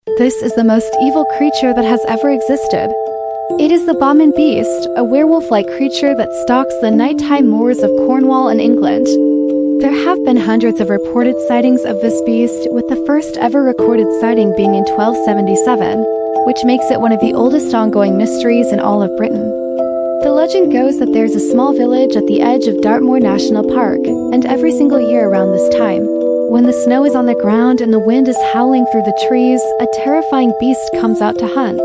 This is the most evil creature that has ever existed. It is the bodmin beast, a werewolf-like creature that stalks the nighttime moors of Cornwall in England. There have been hundreds of reported sightings of this beast, with the first ever recorded sighting being in 1277, which makes it one of the oldest ongoing mysteries in all of Britain. The legend goes that there's a small village at the edge of Dartmoor National Park, and every single year around this time, when the snow is on the ground and the wind is howling through the trees, a terrifying beast comes out to hunt.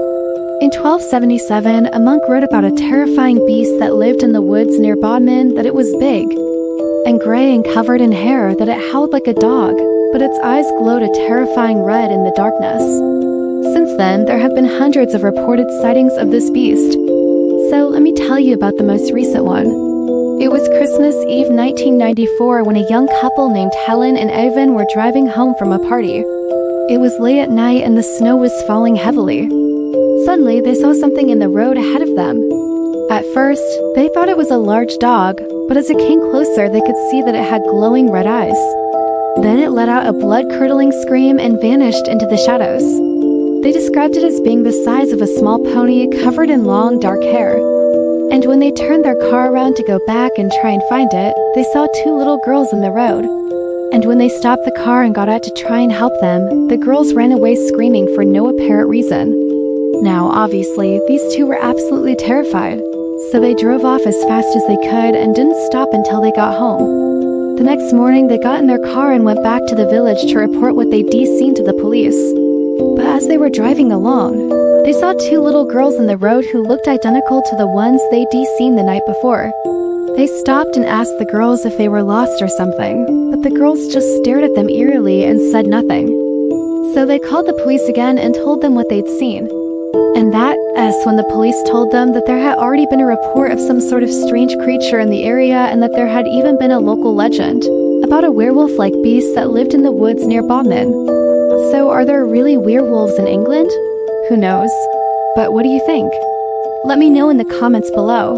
In 1277, a monk wrote about a terrifying beast that lived in the woods near Bodmin, that it was big and gray and covered in hair, that it howled like a dog, but its eyes glowed a terrifying red in the darkness. Since then, there have been hundreds of reported sightings of this beast. So let me tell you about the most recent one. It was Christmas Eve 1994 when a young couple named Helen and Evan were driving home from a party. It was late at night and the snow was falling heavily. Suddenly, they saw something in the road ahead of them. At first, they thought it was a large dog, but as it came closer, they could see that it had glowing red eyes. Then it let out a blood-curdling scream and vanished into the shadows. They described it as being the size of a small pony covered in long, dark hair. And when they turned their car around to go back and try and find it, they saw two little girls in the road. And when they stopped the car and got out to try and help them, the girls ran away screaming for no apparent reason. Now, obviously, these two were absolutely terrified, so they drove off as fast as they could and didn't stop until they got home. The next morning, they got in their car and went back to the village to report what they'd seen to the police. But as they were driving along, they saw two little girls in the road who looked identical to the ones they'd seen the night before. They stopped and asked the girls if they were lost or something, but the girls just stared at them eerily and said nothing. So they called the police again and told them what they'd seen. And that's when the police told them that there had already been a report of some sort of strange creature in the area, and that there had even been a local legend about a werewolf-like beast that lived in the woods near Bodmin. So are there really werewolves in England? Who knows? But what do you think? Let me know in the comments below.